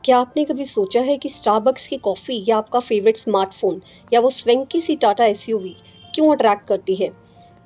क्या आपने कभी सोचा है कि स्टारबक्स की कॉफ़ी या आपका फेवरेट स्मार्टफ़ोन या वो स्वेंकी सी टाटा एसयूवी क्यों अट्रैक्ट करती है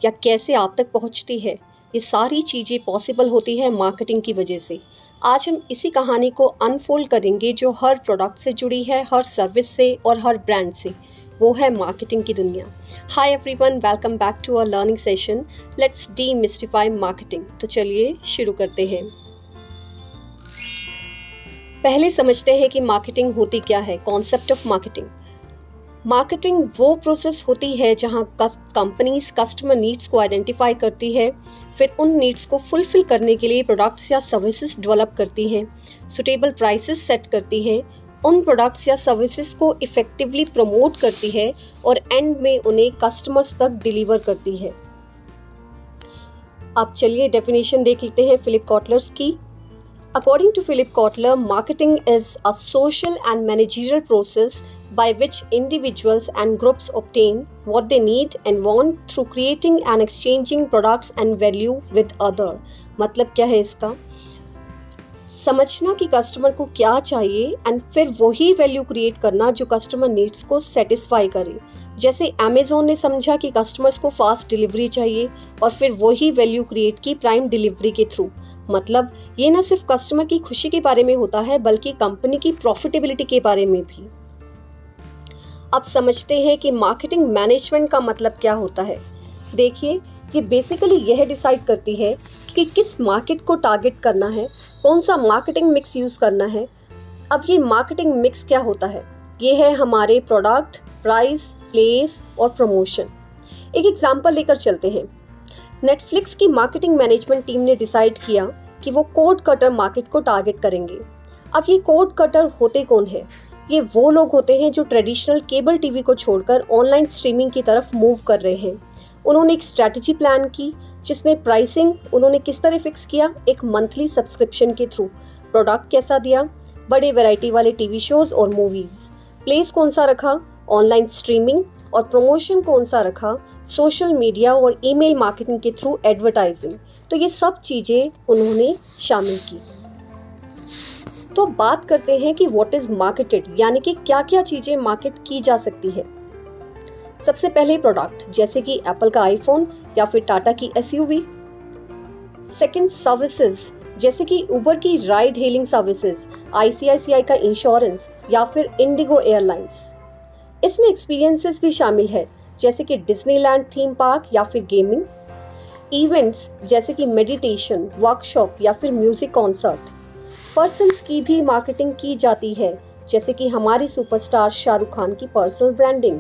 या कैसे आप तक पहुंचती है? ये सारी चीज़ें पॉसिबल होती है मार्केटिंग की वजह से। आज हम इसी कहानी को अनफोल्ड करेंगे जो हर प्रोडक्ट से जुड़ी है, हर सर्विस से और हर ब्रांड से। वो है मार्केटिंग की दुनिया। Hi everyone, welcome back to our learning session. Let's demystify marketing. तो चलिए शुरू करते हैं। पहले समझते हैं कि मार्केटिंग होती क्या है। Concept of marketing. मार्केटिंग वो प्रोसेस होती है जहां कंपनीज कस्टमर नीड्स को आइडेंटिफाई करती है, फिर उन नीड्स को फुलफिल करने के लिए प्रोडक्ट्स या सर्विसेज डेवलप करती है, सुटेबल प्राइसेस सेट करती है, उन प्रोडक्ट्स या सर्विसेज को इफेक्टिवली प्रमोट करती है और एंड में उन्हें कस्टमर्स तक डिलीवर करती है। अब चलिए डेफिनेशन देख लेते हैं फिलिप कॉटलर्स की। According to Philip Kotler, marketing is a social and managerial process by which individuals and groups obtain what they need and want through creating and exchanging products and value with other. मतलब क्या है इसका? समझना कि customer को क्या चाहिए and फिर वही वैल्यू क्रिएट करना जो कस्टमर नीड्स को सेटिस्फाई करे। जैसे अमेज़ॉन ने समझा कि कस्टमर्स को फास्ट डिलीवरी चाहिए और फिर वही वैल्यू क्रिएट की प्राइम डिलीवरी के थ्रू। मतलब ये न सिर्फ कस्टमर की खुशी के बारे में होता है बल्कि कंपनी की प्रॉफिटेबिलिटी के बारे में भी। अब समझते हैं कि मार्केटिंग मैनेजमेंट का मतलब क्या होता है। देखिए, ये बेसिकली यह डिसाइड करती है कि किस मार्केट को टारगेट करना है, कौन सा मार्केटिंग मिक्स यूज़ करना है। अब ये मार्केटिंग मिक्स क्या होता है? ये है हमारे प्रोडक्ट, प्राइस, प्लेस और प्रमोशन। एक एग्जांपल लेकर चलते हैं। नेटफ्लिक्स की मार्केटिंग मैनेजमेंट टीम ने डिसाइड किया कि वो कोड कटर मार्केट को टारगेट करेंगे। अब ये कोड कटर होते कौन है? ये वो लोग होते हैं जो ट्रेडिशनल केबल टीवी को छोड़कर ऑनलाइन स्ट्रीमिंग की तरफ मूव कर रहे हैं। उन्होंने एक स्ट्रैटेजी प्लान की जिसमें प्राइसिंग उन्होंने किस तरह फिक्स किया, एक मंथली सब्सक्रिप्शन के थ्रू। प्रोडक्ट कैसा दिया? बड़े वैरायटी वाले टीवी शोज और मूवीज। प्लेस कौन सा रखा? Online streaming. और प्रमोशन कौन सा रखा? सोशल मीडिया और ईमेल मार्केटिंग के थ्रू एडवर्टाइजिंग। तो ये सब चीज़ें उन्होंने शामिल की। तो बात करते हैं कि व्हाट इज मार्केटेड, यानी कि क्या क्या चीज़ें मार्केट की जा सकती है। सबसे पहले प्रोडक्ट, जैसे कि एप्पल का आईफोन या फिर टाटा की एसयूवी। सेकंड, सर्विसेज, जैसे कि उबर की राइड हेलिंग सर्विसेज, आईसीआईसीआई का इंश्योरेंस या फिर इंडिगो एयरलाइंस। इसमें एक्सपीरियंसेस भी शामिल है, जैसे कि डिज्नीलैंड थीम पार्क या फिर गेमिंग। इवेंट्स, जैसे कि मेडिटेशन, वर्कशॉप या फिर म्यूजिक कॉन्सर्ट। पर्सन्स की भी मार्केटिंग की जाती है, जैसे कि हमारे सुपरस्टार शाहरुख खान की पर्सनल ब्रांडिंग।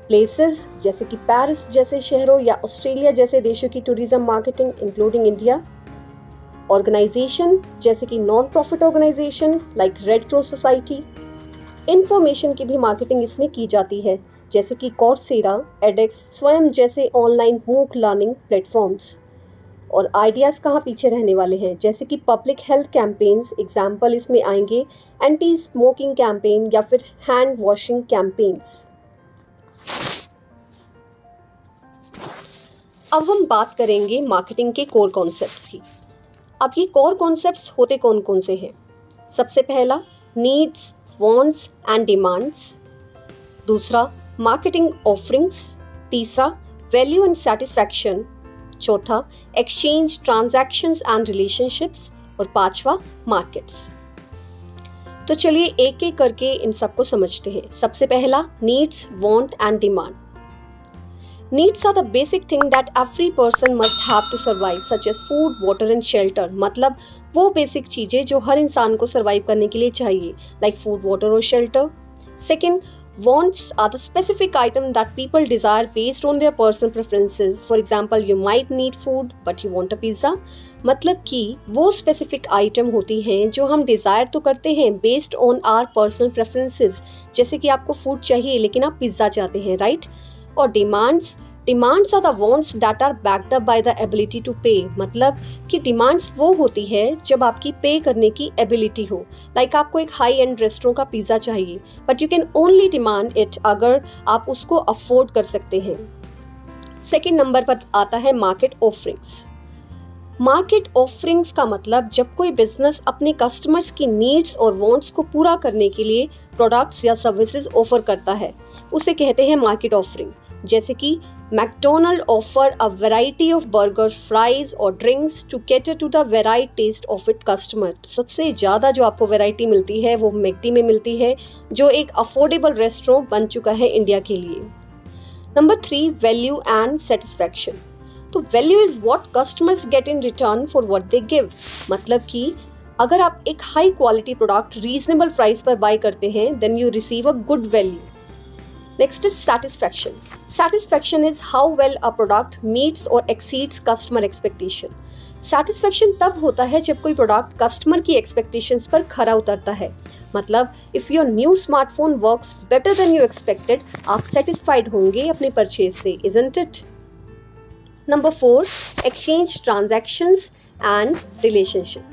प्लेसेस, जैसे कि पेरिस जैसे शहरों या ऑस्ट्रेलिया जैसे देशों की tourism marketing including India. Organization, जैसे कि non profit organization like Red Cross society. Information की भी मार्केटिंग इसमें की जाती है, जैसे कि कॉर्सेरा, एडेक्स, स्वयं जैसे ऑनलाइन मूक लर्निंग प्लेटफॉर्म्स। और आइडियाज़ कहाँ पीछे रहने वाले हैं, जैसे कि पब्लिक हेल्थ कैंपेन्स। एग्जाम्पल इसमें आएंगे एंटी स्मोकिंग कैंपेन या फिर हैंड वॉशिंग कैंपेन्स। अब हम बात करेंगे मार्केटिंग के कोर कॉन्सेप्ट्स की। अब ये कोर कॉन्सेप्ट्स होते कौन कौन से हैं? सबसे पहला, नीड्स, वांट्स एंड डिमांड्स। दूसरा, मार्केटिंग ऑफरिंग्स। तीसरा, वैल्यू एंड सेटिस्फैक्शन। चौथा, एक्सचेंज, ट्रांजैक्शंस एंड रिलेशनशिप्स। और पांचवा, मार्केट्स। तो चलिए एक एक करके इन सबको समझते हैं। सबसे पहला, needs, want and demand. Needs are the basic thing that every person must have to survive, such as food, water and shelter। मतलब वो बेसिक चीज़ें जो हर इंसान को सर्वाइव करने के लिए चाहिए, like food, water और shelter। Second, wants are the specific item that people desire based on their personal preferences। For example, you might need food but you want a pizza। मतलब कि वो specific item होती हैं जो हम desire तो करते हैं based on our personal preferences। जैसे कि आपको food चाहिए लेकिन आप पिज़्ज़ा चाहते हैं, right? और demands are the wants that are backed up by the ability to pay. मतलब कि डिमांड्स वो होती है जब आपकी पे करने की एबिलिटी हो। लाइक आपको एक हाई एंड रेस्टोरेंट का पिज़्ज़ा चाहिए but you can only demand it अगर आप उसको अफोर्ड कर सकते हैं। सेकेंड नंबर पर आता है मार्केट ऑफरिंग्स। मार्केट ऑफरिंग्स का मतलब जब कोई बिजनेस अपने कस्टमर्स की नीड्स और वांट्स को पूरा करने के लिए प्रोडक्ट्स या सर्विसेज ऑफर करता है, उसे कहते हैं मार्केट ऑफरिंग। जैसे कि McDonald offer a variety of burger, fries और drinks to cater to the varied taste of it customer. तो सबसे ज़्यादा जो आपको वैरायटी मिलती है वो मैकडी में मिलती है, जो एक अफोर्डेबल रेस्टोरेंट बन चुका है इंडिया के लिए। Number 3, value and satisfaction. तो value is what customers get in return for what they give. मतलब कि अगर आप एक high quality product reasonable price पर बाय करते हैं, then you receive a good value. Next is satisfaction. Satisfaction is how well a product meets और exceeds customer expectation. Satisfaction तब होता है जब कोई प्रोडक्ट कस्टमर की एक्सपेक्टेशंस पर खरा उतरता है। मतलब if your new smartphone works better than you expected, आप सेटिस्फाइड होंगे अपने परचेज से, isn't it? Number 4, exchange transactions and relationship.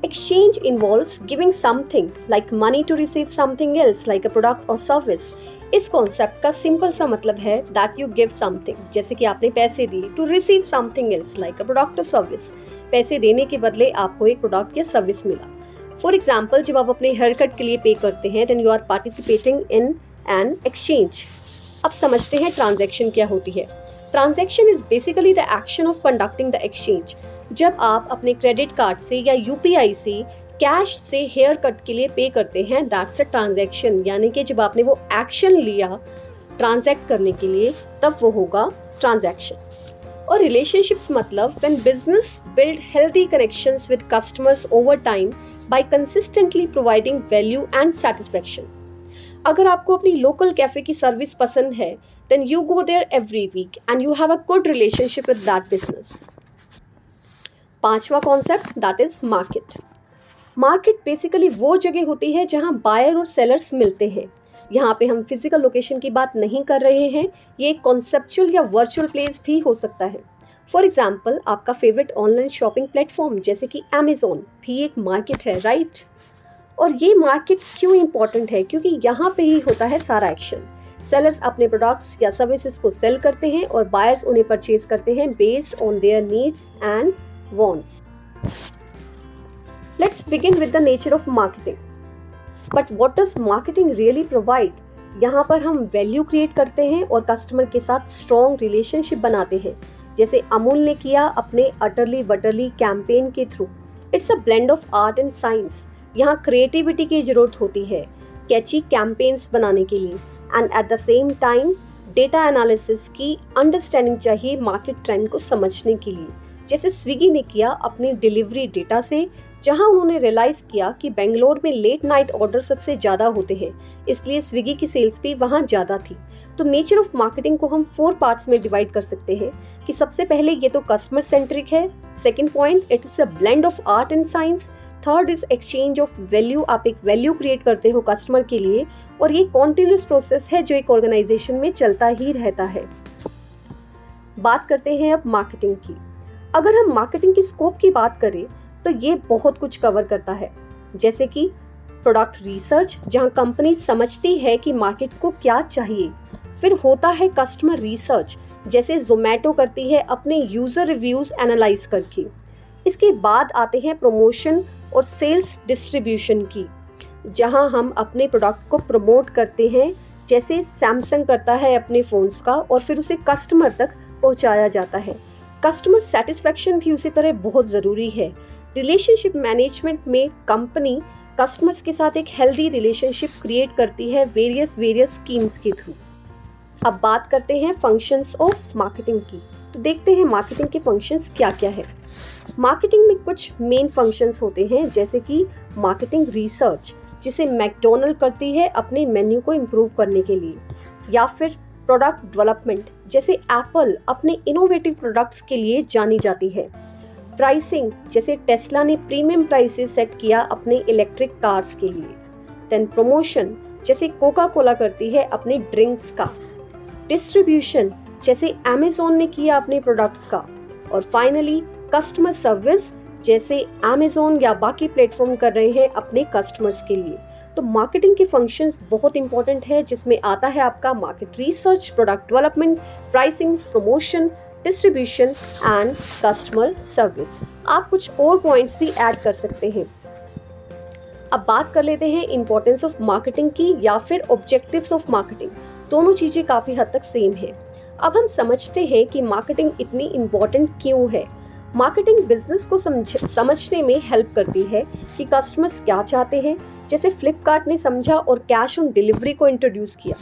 Exchange involves giving something like money to receive something else like a product or service. इस concept का simple सा मतलब है that you give something, जैसे कि आपने पैसे दिए, to receive something else like a product or service. पैसे देने के बदले आपको एक प्रोडक्ट या सर्विस मिला। फॉर एग्जाम्पल, जब आप अपने हेयर कट के लिए पे करते हैं, then you are participating in an exchange. अब समझते हैं ट्रांजैक्शन क्या होती है। Transaction is basically the action of conducting the exchange. जब आप अपने क्रेडिट कार्ड से या यूपीआई से कैश से हेयर कट के लिए पे करते हैं, दैट्स अ ट्रांजैक्शन। यानी कि जब आपने वो एक्शन लिया ट्रांजैक्ट करने के लिए, तब वो होगा ट्रांजैक्शन। और रिलेशनशिप्स मतलब when business build healthy connections with customers over time by consistently providing value and satisfaction. अगर आपको अपनी लोकल कैफे की सर्विस पसंद है, then you go there every week and you have a good relationship with that business. पांचवा concept, that is market. Market basically वो जगह होती है जहां बायर और सेलर्स मिलते हैं। यहाँ पे हम फिजिकल लोकेशन की बात नहीं कर रहे हैं, ये एक कॉन्सेप्चुअल या वर्चुअल प्लेस भी हो सकता है। फॉर एग्जाम्पल, आपका फेवरेट ऑनलाइन शॉपिंग प्लेटफॉर्म जैसे कि अमेजोन भी एक मार्केट है, राइट? और ये मार्केट क्यों इंपॉर्टेंट है? क्योंकि यहाँ पे ही होता है सारा एक्शन। सेलर्स अपने प्रोडक्ट्स या सर्विसेज को सेल करते हैं और बायर्स उन्हें परचेज करते हैं based on their needs and wants. Let's begin with the nature of marketing. But what does marketing really provide? यहाँ पर हम वैल्यू क्रिएट करते हैं और कस्टमर के साथ स्ट्रॉन्ग रिलेशनशिप बनाते हैं, जैसे अमूल ने किया अपने अटरली बटरली कैंपेन के through. It's a blend of art and science. यहाँ क्रिएटिविटी की जरूरत होती है कैची कैंपेन्स बनाने के लिए, and at the same time data analysis की अंडरस्टैंडिंग चाहिए मार्केट ट्रेंड को समझने के लिए, जैसे स्विगी ने किया अपनी डिलीवरी डेटा से, जहां उन्होंने रियलाइज किया कि बेंगलोर में लेट नाइट ऑर्डर सबसे ज़्यादा होते हैं, इसलिए स्विगी की सेल्स भी वहां ज़्यादा थी। तो नेचर ऑफ मार्केटिंग को हम 4 पार्ट्स में डिवाइड कर सकते हैं कि सबसे पहले ये तो कस्टमर सेंट्रिक है, second point it is a blend of art and science, third is exchange of value, आप एक वैल्यू क्रिएट करते हो कस्टमर के लिए, और ये कॉन्टिन्यूस प्रोसेस है जो एक ऑर्गेनाइजेशन में चलता ही रहता है। बात करते हैं अब मार्केटिंग की। अगर हम मार्केटिंग की स्कोप की बात करें तो ये बहुत कुछ कवर करता है, जैसे कि प्रोडक्ट रिसर्च, जहां कंपनी समझती है कि मार्केट को क्या चाहिए। फिर होता है कस्टमर रिसर्च, जैसे जोमेटो करती है अपने यूजर रिव्यूज एनालाइज करके। इसके बाद आते हैं प्रमोशन और सेल्स डिस्ट्रीब्यूशन की, जहां हम अपने प्रोडक्ट को प्रमोट करते हैं, जैसे सैमसंग करता है अपने फ़ोन्स का, और फिर उसे कस्टमर तक पहुंचाया जाता है। कस्टमर सेटिस्फैक्शन भी उसी तरह बहुत ज़रूरी है। रिलेशनशिप मैनेजमेंट में कंपनी कस्टमर्स के साथ एक हेल्दी रिलेशनशिप क्रिएट करती है वेरियस स्कीम्स के थ्रू। अब बात करते हैं फंक्शंस ऑफ मार्केटिंग की। तो देखते हैं मार्केटिंग के फंक्शंस क्या क्या है। मार्केटिंग में कुछ मेन फंक्शंस होते हैं, जैसे कि मार्केटिंग रिसर्च, जिसे मैकडोनल्ड करती है अपने मेन्यू को इम्प्रूव करने के लिए, या फिर प्रोडक्ट डेवलपमेंट, जैसे एप्पल अपने इनोवेटिव प्रोडक्ट्स के लिए जानी जाती है। प्राइसिंग, जैसे टेस्ला ने प्रीमियम प्राइसेस सेट किया अपने इलेक्ट्रिक कार्स के लिए। देन प्रमोशन, जैसे कोका कोला करती है अपने ड्रिंक्स का। डिस्ट्रीब्यूशन, जैसे अमेजोन ने किया अपने प्रोडक्ट्स का। और फाइनली कस्टमर सर्विस, जैसे अमेजोन या बाकी प्लेटफॉर्म कर रहे हैं अपने कस्टमर्स के लिए। तो मार्केटिंग के फंक्शंस बहुत इंपॉर्टेंट है, जिसमें आता है आपका market research, product development, pricing, promotion, distribution and customer service. आप कुछ और पॉइंट्स भी ऐड कर सकते हैं। अब बात कर लेते हैं इंपॉर्टेंस ऑफ मार्केटिंग की या फिर ऑब्जेक्टिव्स ऑफ मार्केटिंग। दोनों चीज़ें काफ़ी हद तक सेम है। अब हम समझते हैं कि मार्केटिंग इतनी इम्पॉर्टेंट क्यों है। मार्केटिंग बिजनेस को समझने में हेल्प करती है कि कस्टमर्स क्या चाहते हैं, जैसे फ्लिपकार्ट ने समझा और कैश ऑन डिलीवरी को इंट्रोड्यूस किया।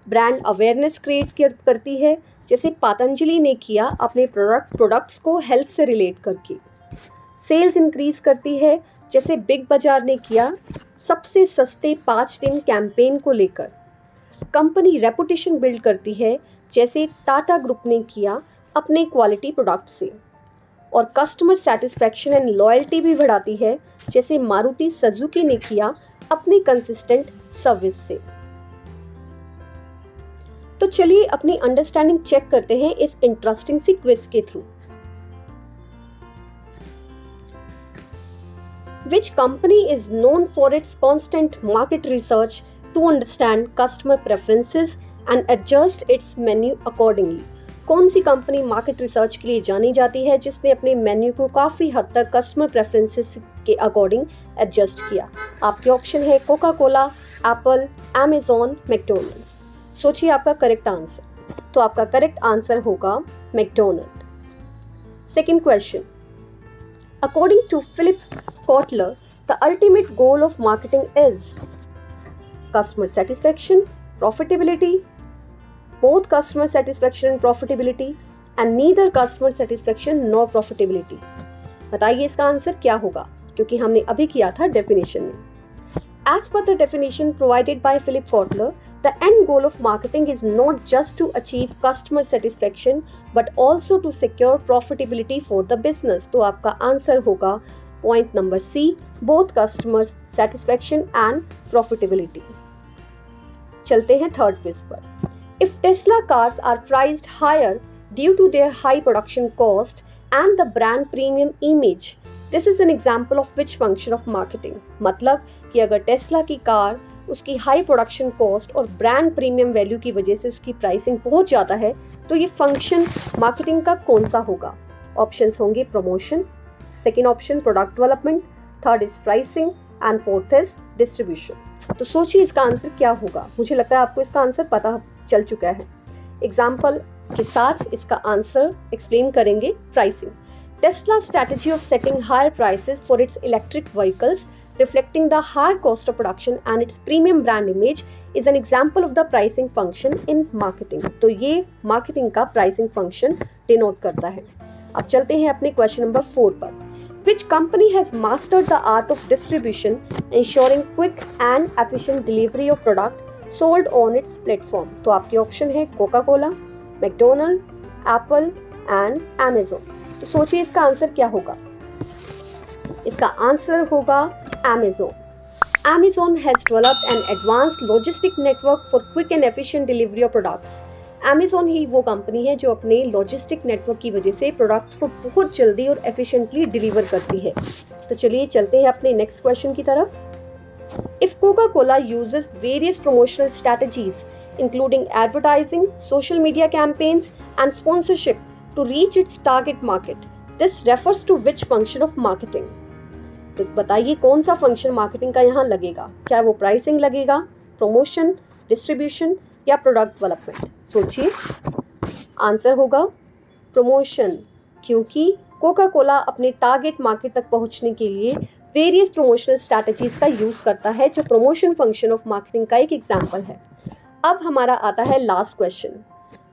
ब्रांड अवेयरनेस क्रिएट करती है, जैसे पतंजलि ने किया अपने प्रोडक्ट्स को हेल्थ से रिलेट करके। सेल्स इंक्रीज करती है, जैसे बिग बाजार ने किया सबसे सस्ते 5 दिन कैंपेन को लेकर। कंपनी रेपुटेशन बिल्ड करती है, जैसे टाटा ग्रुप ने किया अपने क्वालिटी प्रोडक्ट से। और कस्टमर सेटिस्फैक्शन एंड लॉयल्टी भी बढ़ाती है, जैसे मारुति सुजुकी ने किया अपनी कंसिस्टेंट सर्विस से। तो चलिए अपनी अंडरस्टैंडिंग चेक करते हैं इस इंटरेस्टिंग सी क्विज के through. Which company is known for its constant market research to understand customer preferences and adjust its menu accordingly? कौन सी कंपनी मार्केट रिसर्च के लिए जानी जाती है जिसने अपने मेन्यू को काफ़ी हद तक कस्टमर प्रेफरेंसेस के अकॉर्डिंग एडजस्ट किया? आपके ऑप्शन है Coca Cola, Apple, Amazon, McDonald's. सोचिए आपका करेक्ट आंसर। तो आपका करेक्ट आंसर होगा McDonald. Second question, according to Philip Kotler, the ultimate goal of marketing is customer satisfaction, profitability, both customer satisfaction and profitability, and neither customer satisfaction nor profitability. बताइए इसका answer क्या होगा, क्योंकि हमने अभी किया था डेफिनेशन में। As per the definition provided by Philip Kotler, the end goal of marketing is not just to achieve customer satisfaction but also to secure profitability for the business. तो आपका आंसर होगा point number C, both customer satisfaction and profitability. चलते हैं third quiz पर। If Tesla cars are priced higher due to their high production cost and the brand premium image, this is an example of which function of marketing? मतलब कि अगर Tesla की car उसकी high production cost और brand premium value की वजह से उसकी प्राइसिंग बहुत ज़्यादा है, तो ये फंक्शन मार्केटिंग का कौन सा होगा? ऑप्शंस होंगे promotion, second option product development, third is pricing and fourth is distribution. तो सोचिए इसका आंसर क्या होगा। मुझे लगता है आपको इसका आंसर पता चल चुका है। एग्जाम्पल के साथ इसका आंसर एक्सप्लेन करेंगे। Pricing, Tesla's strategy of setting higher prices for its electric vehicles, reflecting the higher cost of production and its premium brand image, is an example of the pricing function in marketing. तो ये marketing का pricing function denote करता है। अब चलते हैं अपने question number 4 पर। Which company has mastered the art of distribution, ensuring quick and efficient delivery of product sold on its platform? तो आपके ऑप्शन है Coca Cola, McDonald, Apple and Amazon. तो सोचिए इसका आंसर क्या होगा। इसका आंसर होगा Amazon. Amazon has developed an advanced logistic network for quick and efficient delivery of products. Amazon ही वो कंपनी है जो अपने लॉजिस्टिक नेटवर्क की वजह से प्रोडक्ट्स को बहुत जल्दी और एफिशिएंटली डिलीवर करती है। तो चलिए चलते हैं अपने नेक्स्ट क्वेश्चन की तरफ। If Coca-Cola uses various promotional strategies including advertising, social media campaigns and sponsorship to reach its target market, this refers to which function of marketing? तो बताइए कौन सा फंक्शन मार्केटिंग का यहाँ लगेगा? क्या वो प्राइसिंग लगेगा, प्रमोशन, डिस्ट्रीब्यूशन या प्रोडक्ट डेवलपमेंट? सोचिए, आंसर होगा प्रमोशन, क्योंकि कोका कोला अपने टारगेट मार्केट तक पहुँचने के लिए वेरियस प्रमोशनल स्ट्रैटेजीज का यूज़ करता है, जो प्रमोशन फंक्शन ऑफ मार्केटिंग का एक एग्जाम्पल है। अब हमारा आता है last question.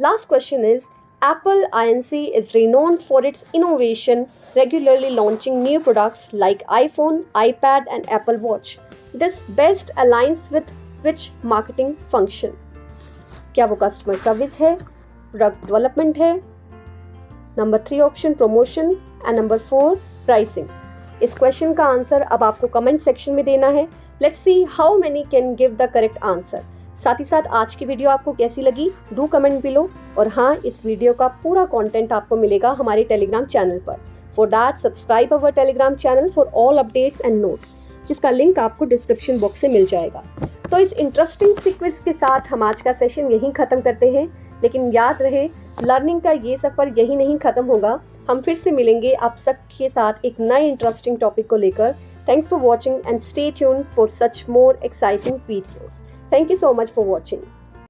Last question is Apple Inc. is renowned for its innovation, regularly launching new products like iPhone, iPad, and Apple Watch. This best aligns with which marketing function? क्या वो customer service है, product development है, number 3 option promotion and number 4 pricing. इस question का answer अब आपको comment section में देना है। Let's see how many can give the correct answer. साथ ही साथ आज की वीडियो आपको कैसी लगी, डू कमेंट बिलो। और हाँ, इस वीडियो का पूरा कंटेंट आपको मिलेगा हमारे टेलीग्राम चैनल पर। For that subscribe our Telegram channel for all updates and notes, जिसका लिंक आपको डिस्क्रिप्शन बॉक्स से मिल जाएगा। तो इस इंटरेस्टिंग क्विज के साथ हम आज का सेशन यहीं ख़त्म करते हैं, लेकिन याद रहे लर्निंग का ये सफ़र यही नहीं ख़त्म होगा, हम फिर से मिलेंगे आप सबके साथ एक नए इंटरेस्टिंग टॉपिक को लेकर। Thanks for watching and stay tuned for such more exciting videos. Thank you so much for watching.